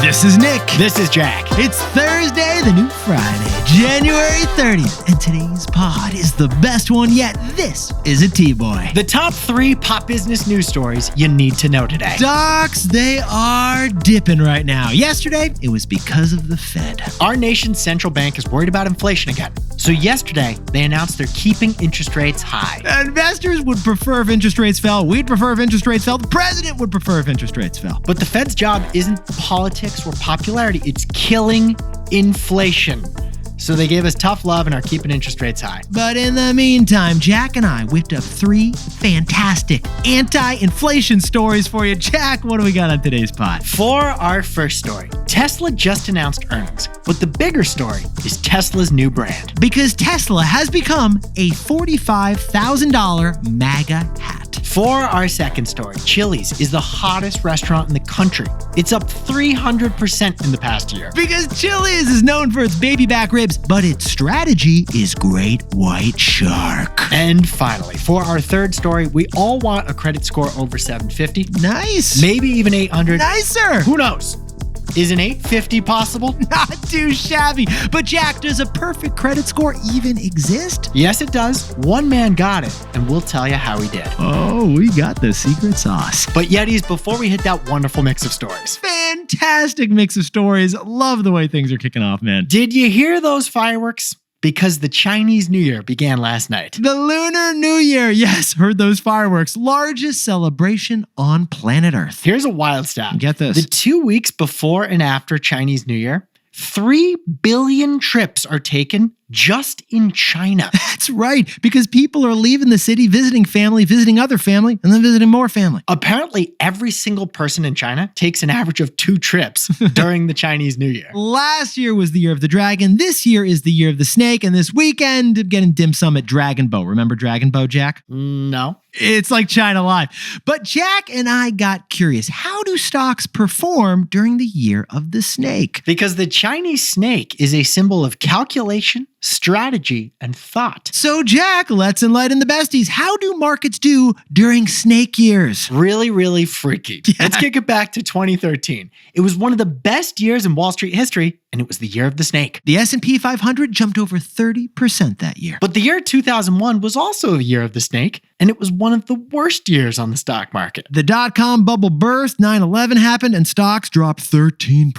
This is Nick. This is Jack. It's Thursday, the new Friday, January 30th, and today's pod is the best one yet. This is a T-Boy. The top 3 pop business news stories you need to know today. Stocks, they are dipping right now. Yesterday, it was because of the Fed. Our nation's central bank is worried about inflation again. So yesterday, they announced they're keeping interest rates high. Investors would prefer if interest rates fell. We'd prefer if interest rates fell. The president would prefer if interest rates fell. But the Fed's job isn't politics or popularity. It's killing inflation. So they gave us tough love and are keeping interest rates high. But in the meantime, Jack and I whipped up 3 fantastic anti-inflation stories for you. Jack, what do we got on today's pod? For our first story, Tesla just announced earnings. But the bigger story is Tesla's new brand. Because Tesla has become a $45,000 MAGA hat. For our second story, Chili's is the hottest restaurant in the country. It's up 300% in the past year. Because Chili's is known for its baby back ribs, but its strategy is great white shark. And finally, for our third story, we all want a credit score over 750. Nice. Maybe even 800. Nicer. Who knows? Is an 850 possible? Not too shabby. But Jack, does a perfect credit score even exist? Yes, it does. One man got it, and we'll tell you how he did. Oh, we got the secret sauce. But Yetis, before we hit that wonderful mix of stories. Fantastic mix of stories. Love the way things are kicking off, man. Did you hear those fireworks? Because the Chinese New Year began last night. The Lunar New Year. Yes, heard those fireworks. Largest celebration on planet Earth. Here's a wild stat. Get this. The 2 weeks before and after Chinese New Year, 3 billion trips are taken just in China. That's right, because people are leaving the city, visiting family, visiting other family, and then visiting more family. Apparently, every single person in China takes an average of 2 trips during the Chinese New Year. Last year was the year of the dragon. This year is the year of the snake. And this weekend, I'm getting dim sum at Dragon Boat. Remember Dragon Boat, Jack? No. It's like China Live. But Jack and I got curious. How do stocks perform during the year of the snake? Because the Chinese snake is a symbol of calculation, strategy, and thought. So, Jack, let's enlighten the besties. How do markets do during snake years? Really, really freaky. Yeah. Let's kick it back to 2013. It was one of the best years in Wall Street history, and it was the year of the snake. The S&P 500 jumped over 30% that year. But the year 2001 was also the year of the snake, and it was one of the worst years on the stock market. The dot-com bubble burst, 9/11 happened, and stocks dropped 13%.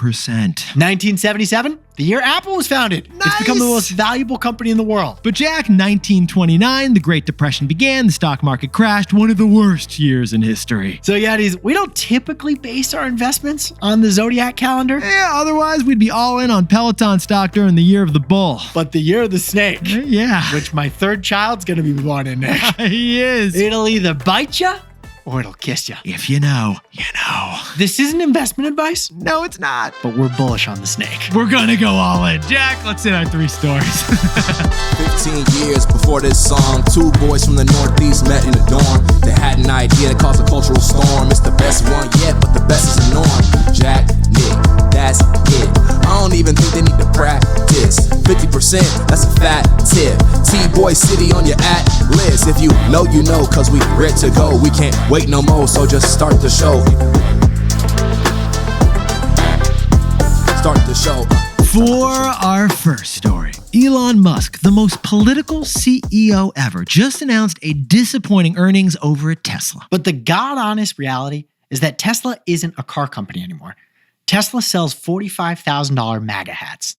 1977, the year Apple was founded. Nice. It's become the most valuable company in the world. But Jack, 1929, the Great Depression began, the stock market crashed, one of the worst years in history. So Yetis, we don't typically base our investments on the zodiac calendar. Yeah, otherwise we'd be all in on Peloton stock during the year of the bull. But the year of the snake. Yeah. Which my third child's gonna be born in, Nick. He is. It'll either bite you or it'll kiss you. If you know, you know. This isn't investment advice, No, it's not. but we're bullish on the snake. We're gonna go all in. Jack, let's hit our 3 stories. 15 years before this song, 2 boys from the Northeast met in the dorm. They had an idea that caused a cultural storm. It's the best one yet, but the best is the norm. Jack, Nick, that's it. I don't even think they need to practice. 50%, that's a fat tip. T-Boy City on your at list. If you know, you know, cause we ready to go. We can't wait no more, so just start the show. Start the show. For our first story, Elon Musk, the most political CEO ever, just announced a disappointing earnings over at Tesla. But the God-honest reality is that Tesla isn't a car company anymore. Tesla sells $45,000 MAGA hats.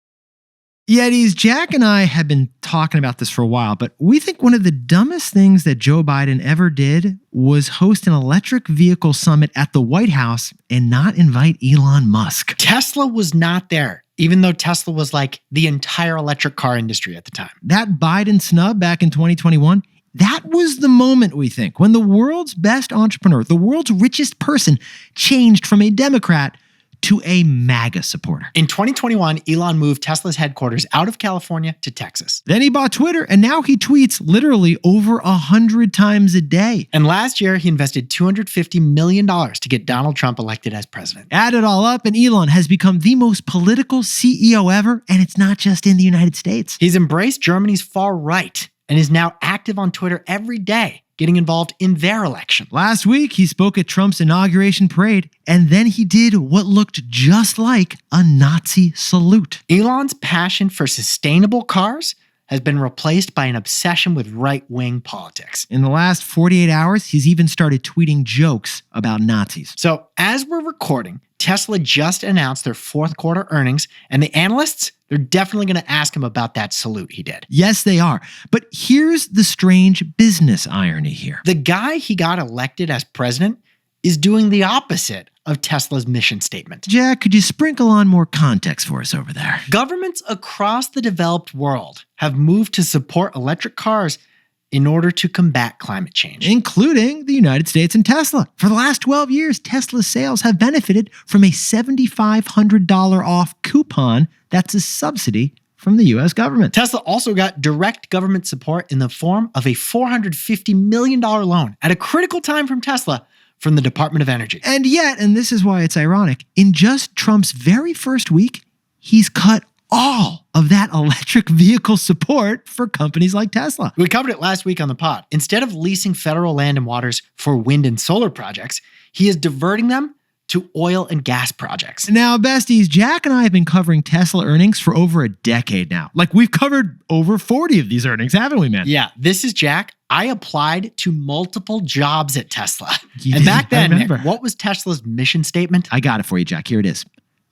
Yetis, Jack and I have been talking about this for a while, but we think one of the dumbest things that Joe Biden ever did was host an electric vehicle summit at the White House and not invite Elon Musk. Tesla was not there, even though Tesla was like the entire electric car industry at the time. That Biden snub back in 2021, that was the moment, we think, when the world's best entrepreneur, the world's richest person, changed from a Democrat to a MAGA supporter. In 2021, Elon moved Tesla's headquarters out of California to Texas. Then he bought Twitter, and now he tweets literally over 100 times a day. And last year, he invested $250 million to get Donald Trump elected as president. Add it all up, and Elon has become the most political CEO ever, and it's not just in the United States. He's embraced Germany's far right and is now active on Twitter every day, getting involved in their election. Last week, he spoke at Trump's inauguration parade, and then he did what looked just like a Nazi salute. Elon's passion for sustainable cars has been replaced by an obsession with right-wing politics. In the last 48 hours, he's even started tweeting jokes about Nazis. So as we're recording, Tesla just announced their fourth quarter earnings, and the analysts, they're definitely going to ask him about that salute he did. Yes, they are. But here's the strange business irony here. The guy he got elected as president is doing the opposite of Tesla's mission statement. Jack, could you sprinkle on more context for us over there? Governments across the developed world have moved to support electric cars in order to combat climate change, including the United States and Tesla. For the last 12 years, Tesla's sales have benefited from a $7,500 off coupon that's a subsidy from the U.S. government. Tesla also got direct government support in the form of a $450 million loan at a critical time from Tesla from the Department of Energy. And yet, and this is why it's ironic, in just Trump's very first week, he's cut all of that electric vehicle support for companies like Tesla. We covered it last week on the pod. Instead of leasing federal land and waters for wind and solar projects, he is diverting them to oil and gas projects. Now, besties, Jack and I have been covering Tesla earnings for over a decade now. Like, we've covered over 40 of these earnings, haven't we, man? Yeah, this is Jack. I applied to multiple jobs at Tesla. You and did, back then, I remember. Nick, what was Tesla's mission statement? I got it for you, Jack. Here it is.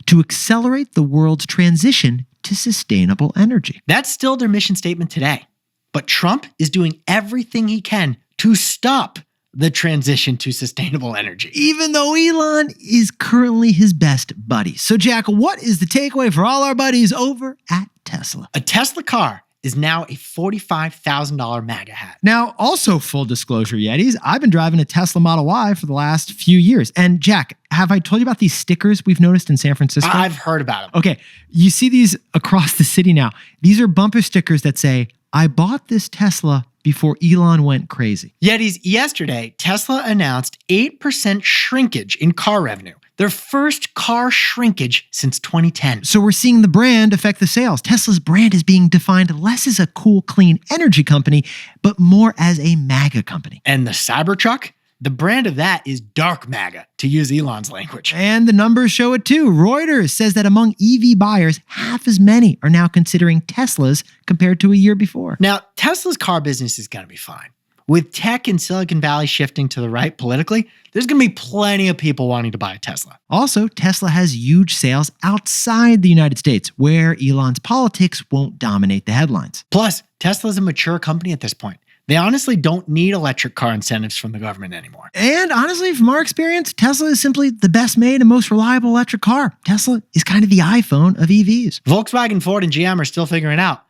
To accelerate the world's transition to sustainable energy. That's still their mission statement today. But Trump is doing everything he can to stop the transition to sustainable energy. Even though Elon is currently his best buddy. So, Jack, what is the takeaway for all our buddies over at Tesla? A Tesla car is now a $45,000 MAGA hat. Now, also full disclosure, Yetis, I've been driving a Tesla Model Y for the last few years. And Jack, have I told you about these stickers we've noticed in San Francisco? I've heard about them. Okay, you see these across the city now. These are bumper stickers that say, I bought this Tesla before Elon went crazy. Yetis, yesterday, Tesla announced 8% shrinkage in car revenue. Their first car shrinkage since 2010. So we're seeing the brand affect the sales. Tesla's brand is being defined less as a cool, clean energy company, but more as a MAGA company. And the Cybertruck? The brand of that is dark MAGA, to use Elon's language. And the numbers show it too. Reuters says that among EV buyers, half as many are now considering Teslas compared to a year before. Now, Tesla's car business is going to be fine. With tech in Silicon Valley shifting to the right politically, there's going to be plenty of people wanting to buy a Tesla. Also, Tesla has huge sales outside the United States, where Elon's politics won't dominate the headlines. Plus, Tesla's a mature company at this point. They honestly don't need electric car incentives from the government anymore. And honestly, from our experience, Tesla is simply the best made and most reliable electric car. Tesla is kind of the iPhone of EVs. Volkswagen, Ford, and GM are still figuring it out.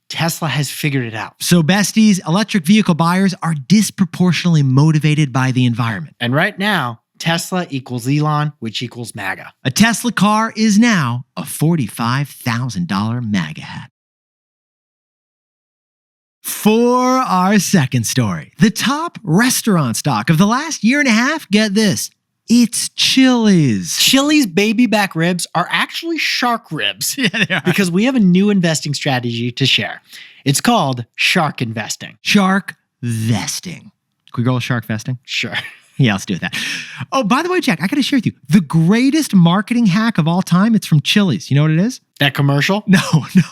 Tesla has figured it out. So besties, electric vehicle buyers are disproportionately motivated by the environment. And right now, Tesla equals Elon, which equals MAGA. A Tesla car is now a $45,000 MAGA hat. For our second story, the top restaurant stock of the last year and a half, get this, it's Chili's. Chili's baby back ribs are actually shark ribs. Yeah, they are. Because we have a new investing strategy to share. It's called shark investing. Shark vesting. Can we go with shark vesting? Sure. Yeah, let's do that. Oh, by the way, Jack, I got to share with you, the greatest marketing hack of all time, it's from Chili's. You know what it is? That commercial? No.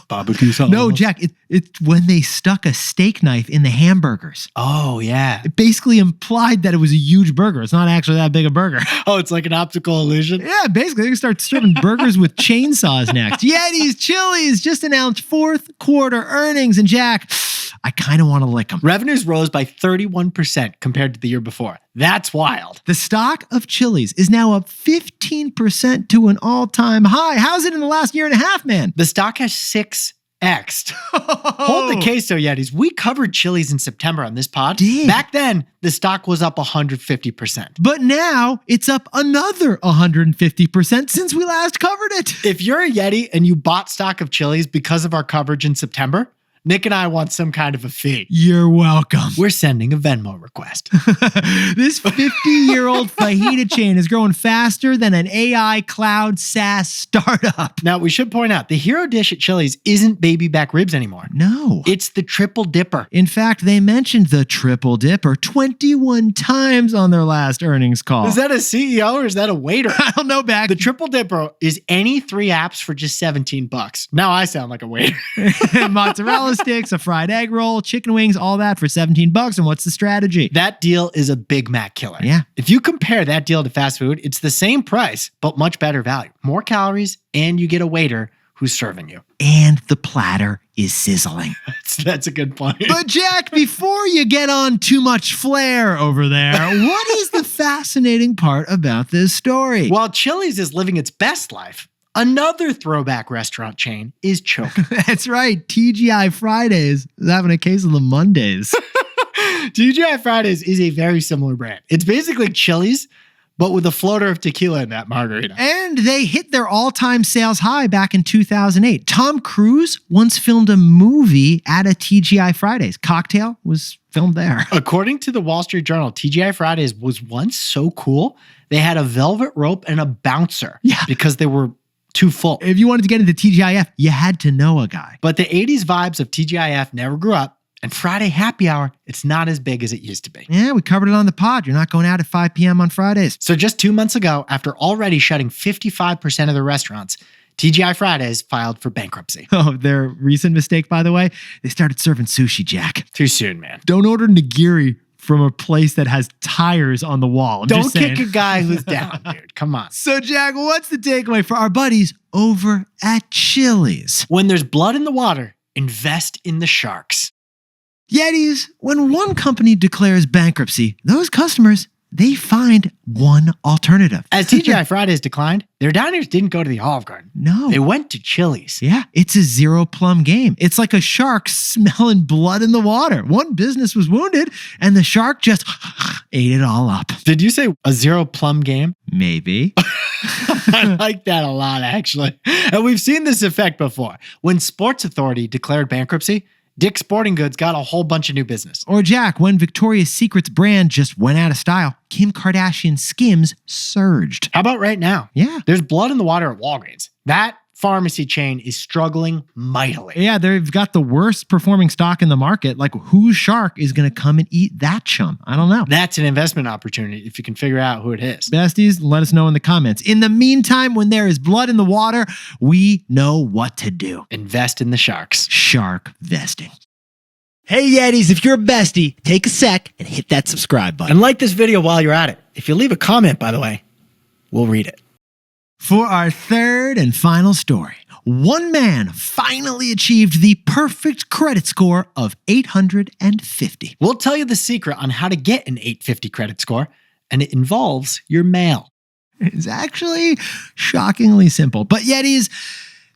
Barbecue sauce. No, Jack, it's when they stuck a steak knife in the hamburgers. Oh, yeah. It basically implied that it was a huge burger. It's not actually that big a burger. Oh, it's like an optical illusion? Yeah, basically, they can start serving burgers with chainsaws next. Yetis, Chili's just announced fourth quarter earnings. And Jack, I kind of want to lick them. Revenues rose by 31% compared to the year before. That's wild. The stock of Chili's is now up 15% to an all-time high. How's it in the last year and a half, man? The stock has 6x'd. Hold the case, though, Yetis. We covered Chili's in September on this pod. Did. Back then, the stock was up 150%. But now it's up another 150% since we last covered it. If you're a Yeti and you bought stock of Chili's because of our coverage in September, Nick and I want some kind of a fee. You're welcome. We're sending a Venmo request. This 50-year-old fajita chain is growing faster than an AI cloud SaaS startup. Now, we should point out the hero dish at Chili's isn't baby back ribs anymore. No. It's the Triple Dipper. In fact, they mentioned the Triple Dipper 21 times on their last earnings call. Is that a CEO or is that a waiter? I don't know, back. The Triple Dipper is any 3 apps for just $17. Now I sound like a waiter. Mozzarella sticks, a fried egg roll, chicken wings, all that for $17. And what's the strategy? That deal is a Big Mac killer. Yeah. If you compare that deal to fast food, it's the same price, but much better value. More calories, and you get a waiter who's serving you. And the platter is sizzling. That's a good point. But Jack, before you get on too much flair over there, what is the fascinating part about this story? While Chili's is living its best life, another throwback restaurant chain is choking. That's right. TGI Fridays is having a case of the Mondays. TGI Fridays is a very similar brand. It's basically Chili's, but with a floater of tequila in that margarita. And they hit their all-time sales high back in 2008. Tom Cruise once filmed a movie at a TGI Fridays. Cocktail was filmed there. According to the Wall Street Journal, TGI Fridays was once so cool, they had a velvet rope and a bouncer. Yeah. Because they were too full. If you wanted to get into TGIF, you had to know a guy. But the 80s vibes of TGIF never grew up. And Friday happy hour, it's not as big as it used to be. Yeah, we covered it on the pod. You're not going out at 5 p.m. on Fridays. So just 2 months ago, after already shutting 55% of their restaurants, TGI Fridays filed for bankruptcy. Oh, their recent mistake, by the way, they started serving sushi, Jack. Too soon, man. Don't order nigiri from a place that has tires on the wall. Don't kick a guy who's down, dude. Come on. So, Jack, what's the takeaway for our buddies over at Chili's? When there's blood in the water, invest in the sharks. Yetis, when one company declares bankruptcy, those customers, they find one alternative. As TGI Fridays declined, their diners didn't go to the Olive Garden. No. They went to Chili's. Yeah, it's a zero plum game. It's like a shark smelling blood in the water. One business was wounded, and the shark just ate it all up. Did you say a zero plum game? Maybe. I like that a lot, actually. And we've seen this effect before. When Sports Authority declared bankruptcy, Dick's Sporting Goods got a whole bunch of new business. Or Jack, when Victoria's Secret's brand just went out of style, Kim Kardashian's Skims surged. How about right now? Yeah. There's blood in the water at Walgreens. That pharmacy chain is struggling mightily. Yeah, they've got the worst performing stock in the market. Like, whose shark is going to come and eat that chum? I don't know. That's an investment opportunity if you can figure out who it is. Besties, let us know in the comments. In the meantime, when there is blood in the water, we know what to do. Invest in the sharks. Shark vesting. Hey Yetis, if you're a bestie, take a sec and hit that subscribe button. And like this video while you're at it. If you leave a comment, by the way, we'll read it. For our third and final story, one man finally achieved the perfect credit score of 850. We'll tell you the secret on how to get an 850 credit score, and it involves your mail. It's actually shockingly simple. But Yetis,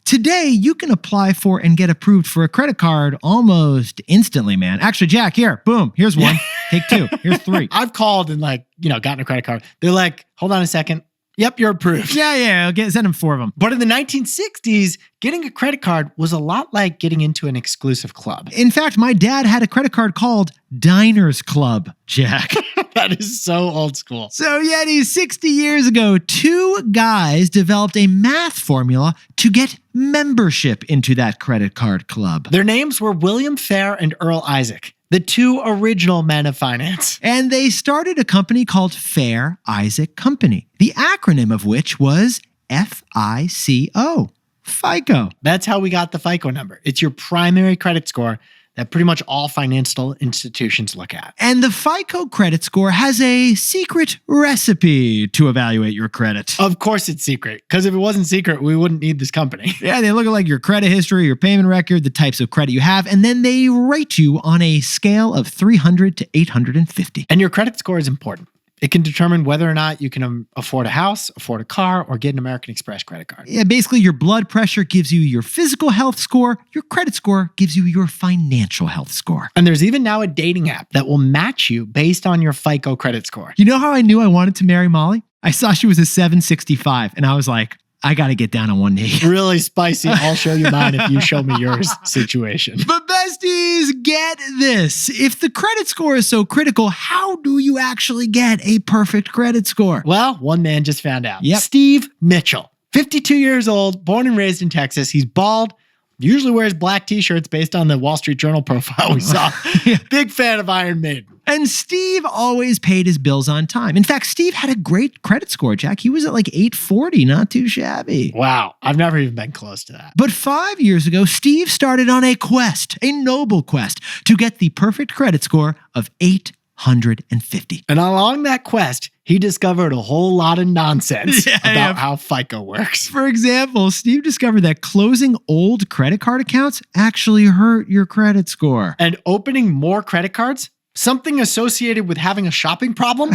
today you can apply for and get approved for a credit card almost instantly, man. Actually, Jack, here, boom, here's one. Take 2. Here's 3. I've called and gotten a credit card. They're like, hold on a second. Yep, you're approved. Yeah, I'll send him 4 of them. But in the 1960s, getting a credit card was a lot like getting into an exclusive club. In fact, my dad had a credit card called Diners Club, Jack. That is so old school. So, Yeti, 60 years ago, 2 guys developed a math formula to get membership into that credit card club. Their names were William Fair and Earl Isaac, the 2 original men of finance. And they started a company called Fair Isaac Company, the acronym of which was FICO, FICO. That's how we got the FICO number. It's your primary credit score that pretty much all financial institutions look at. And the FICO credit score has a secret recipe to evaluate your credit. Of course it's secret, because if it wasn't secret, we wouldn't need this company. Yeah, they look at like your credit history, your payment record, the types of credit you have, and then they rate you on a scale of 300 to 850. And your credit score is important. It can determine whether or not you can afford a house, afford a car, or get an American Express credit card. Yeah, basically your blood pressure gives you your physical health score. Your credit score gives you your financial health score. And there's even now a dating app that will match you based on your FICO credit score. You know how I knew I wanted to marry Molly? I saw she was a 765, and I was like, I got to get down on one knee. Really spicy. I'll show you mine if you show me yours situation. But besties, get this. If the credit score is so critical, how do you actually get a perfect credit score? Well, one man just found out. Yep. Steve Mitchell, 52 years old, born and raised in Texas. He's bald, usually wears black t-shirts based on the Wall Street Journal profile we saw. Yeah. Big fan of Iron Maiden. And Steve always paid his bills on time. In fact, Steve had a great credit score, Jack. He was at like 840, not too shabby. Wow, I've never even been close to that. But 5 years ago, Steve started on a quest, a noble quest, to get the perfect credit score of 850. And along that quest, he discovered a whole lot of nonsense about how FICO works. For example, Steve discovered that closing old credit card accounts actually hurt your credit score. And opening more credit cards, something associated with having a shopping problem,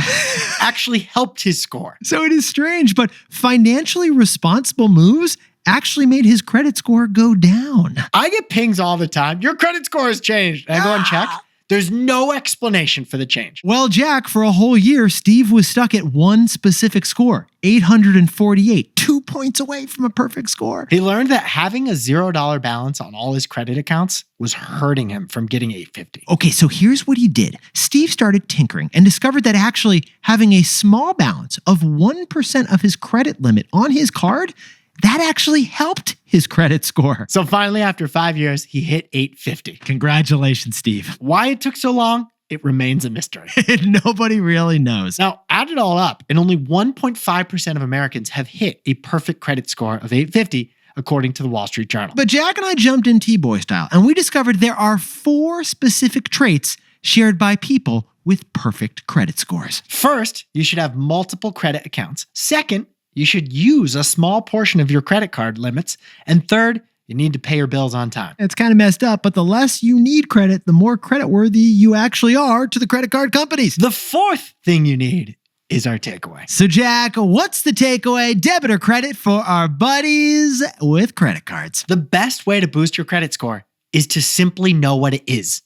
actually helped his score. So it is strange, but financially responsible moves actually made his credit score go down. I get pings all the time. Your credit score has changed. And I go and check. There's no explanation for the change. Well, Jack, for a whole year, Steve was stuck at one specific score, 848, 2 points away from a perfect score. He learned that having a $0 balance on all his credit accounts was hurting him from getting 850. Okay, so here's what he did. Steve started tinkering and discovered that actually having a small balance of 1% of his credit limit on his card, that actually helped his credit score. So finally, after 5 years, he hit 850. Congratulations, Steve. Why it took so long, it remains a mystery. Nobody really knows. Now, add it all up, and only 1.5% of Americans have hit a perfect credit score of 850, according to the Wall Street Journal. But Jack and I jumped in T-Boy style, and we discovered there are 4 specific traits shared by people with perfect credit scores. First, you should have multiple credit accounts. Second, you should use a small portion of your credit card limits. And third, you need to pay your bills on time. It's kind of messed up, but the less you need credit, the more creditworthy you actually are to the credit card companies. The fourth thing you need is our takeaway. So Jack, what's the takeaway? Debit or credit for our buddies with credit cards? The best way to boost your credit score is to simply know what it is.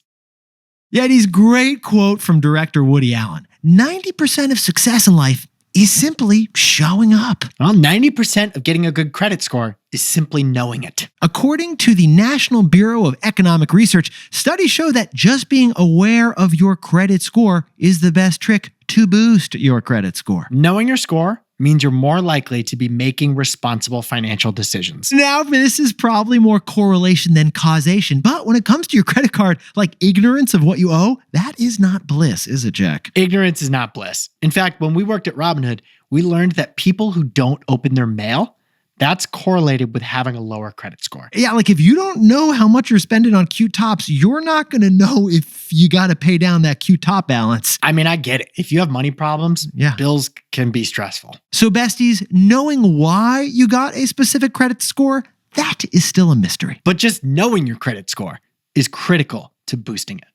Yeti's great quote from director Woody Allen. 90% of success in life is simply showing up. Well, 90% of getting a good credit score is simply knowing it. According to the National Bureau of Economic Research, studies show that just being aware of your credit score is the best trick to boost your credit score. Knowing your score means you're more likely to be making responsible financial decisions. Now, this is probably more correlation than causation, but when it comes to your credit card, like ignorance of what you owe, that is not bliss, is it, Jack? Ignorance is not bliss. In fact, when we worked at Robinhood, we learned that people who don't open their mail, that's correlated with having a lower credit score. Yeah, like if you don't know how much you're spending on cute tops, you're not going to know if you got to pay down that cute top balance. I mean, I get it. If you have money problems, bills can be stressful. So besties, knowing why you got a specific credit score, that is still a mystery. But just knowing your credit score is critical to boosting it.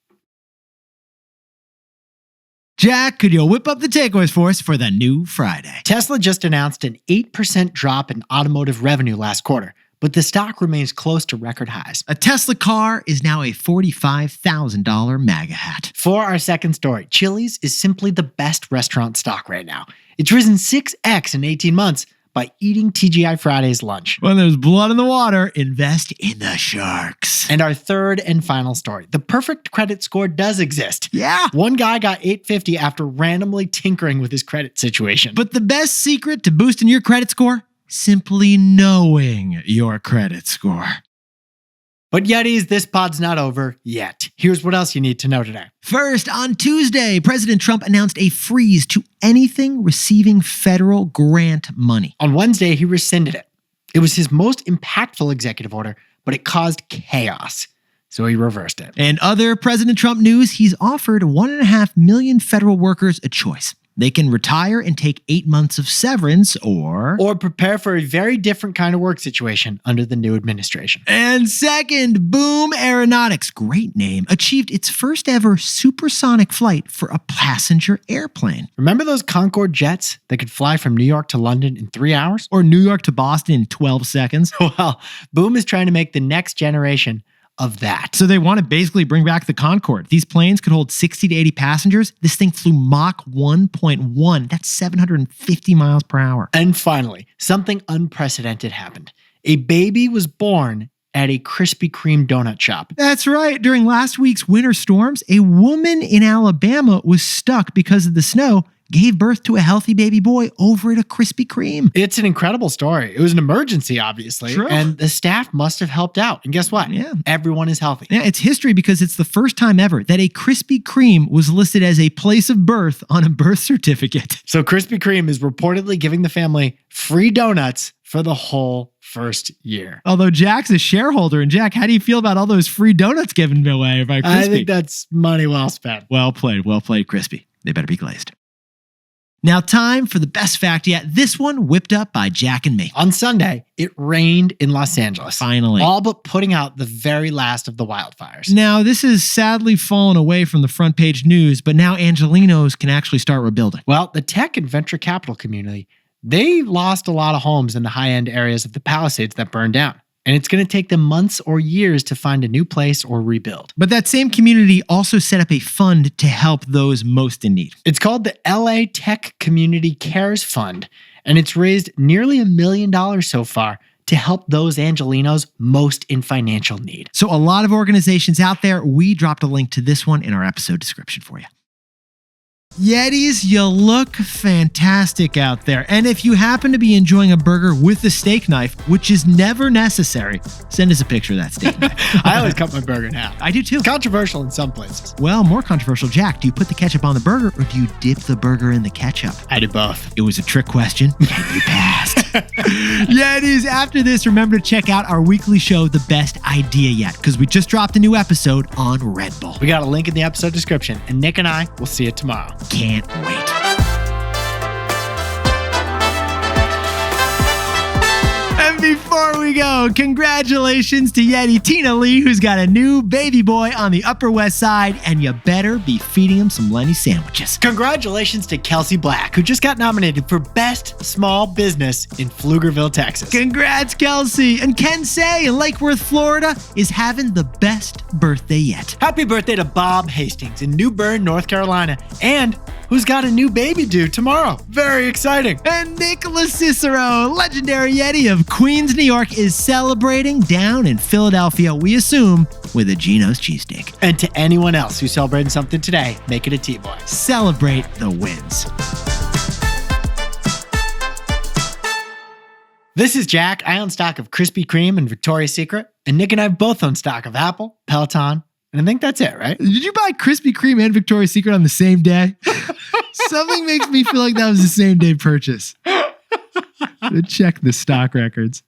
Jack, could you whip up the takeaways for us for the new Friday? Tesla just announced an 8% drop in automotive revenue last quarter, but the stock remains close to record highs. A Tesla car is now a $45,000 MAGA hat. For our second story, Chili's is simply the best restaurant stock right now. It's risen 6x in 18 months by eating TGI Fridays lunch. When there's blood in the water, invest in the sharks. And our third and final story, the perfect credit score does exist. Yeah. One guy got 850 after randomly tinkering with his credit situation. But the best secret to boosting your credit score? Simply knowing your credit score. But Yetis, this pod's not over yet. Here's what else you need to know today. First, on Tuesday, President Trump announced a freeze to anything receiving federal grant money. On Wednesday, he rescinded it. It was his most impactful executive order, but it caused chaos. So he reversed it. And other President Trump news, he's offered 1.5 million federal workers a choice. They can retire and take 8 months of severance or prepare for a very different kind of work situation under the new administration. And second, Boom Aeronautics, great name, achieved its first ever supersonic flight for a passenger airplane. Remember those Concorde jets that could fly from New York to London in 3 hours? Or New York to Boston in 12 seconds? Well, Boom is trying to make the next generation of that. So they want to basically bring back the Concorde. These planes could hold 60 to 80 passengers. This thing flew Mach 1.1. That's 750 miles per hour. And finally, something unprecedented happened. A baby was born at a Krispy Kreme donut shop. That's right. During last week's winter storms, a woman in Alabama was stuck because of the snow, gave birth to a healthy baby boy over at a Krispy Kreme. It's an incredible story. It was an emergency, obviously, True. and the staff must have helped out. And guess what? Yeah. Everyone is healthy. Yeah, it's history because it's the first time ever that a Krispy Kreme was listed as a place of birth on a birth certificate. So Krispy Kreme is reportedly giving the family free donuts for the whole first year. Although Jack's a shareholder, and Jack, how do you feel about all those free donuts given away by Krispy? I think that's money well spent. Well played, Krispy. They better be glazed. Now, time for the best fact yet. This one whipped up by Jack and me. On Sunday, it rained in Los Angeles. Finally. All but putting out the very last of the wildfires. Now, this has sadly fallen away from the front page news, but now Angelenos can actually start rebuilding. Well, the tech and venture capital community, they lost a lot of homes in the high-end areas of the Palisades that burned down. And it's going to take them months or years to find a new place or rebuild. But that same community also set up a fund to help those most in need. It's called the LA Tech Community Cares Fund, and it's raised nearly $1 million so far to help those Angelenos most in financial need. So a lot of organizations out there, we dropped a link to this one in our episode description for you. Yetis, you look fantastic out there. And if you happen to be enjoying a burger with a steak knife, which is never necessary, send us a picture of that steak knife. I always cut my burger in half. I do too. Controversial in some places. Well, more controversial, Jack. Do you put the ketchup on the burger or do you dip the burger in the ketchup? I do both. It was a trick question, and you passed. Yetis, after this, remember to check out our weekly show, The Best Idea Yet, because we just dropped a new episode on Red Bull. We got a link in the episode description, and Nick and I will see you tomorrow. Can't wait. And before we go, congratulations to Yeti Tina Lee, who's got a new baby boy on the Upper West Side, and you better be feeding him some Lenny sandwiches. Congratulations to Kelsey Black, who just got nominated for Best Small Business in Pflugerville, Texas. Congrats, Kelsey. And Ken Say in Lake Worth, Florida, is having the best birthday yet. Happy birthday to Bob Hastings in New Bern, North Carolina, and who's got a new baby due tomorrow. Very exciting. And Nicholas Cicero, legendary Yeti of Queens, New York, is celebrating down in Philadelphia, we assume, with a Geno's cheesesteak. And to anyone else who's celebrating something today, make it a T-boy. Celebrate the wins. This is Jack. I own stock of Krispy Kreme and Victoria's Secret, and Nick and I both own stock of Apple, Peloton, and I think that's it, right? Did you buy Krispy Kreme and Victoria's Secret on the same day? Something makes me feel like that was the same day purchase. Check the stock records.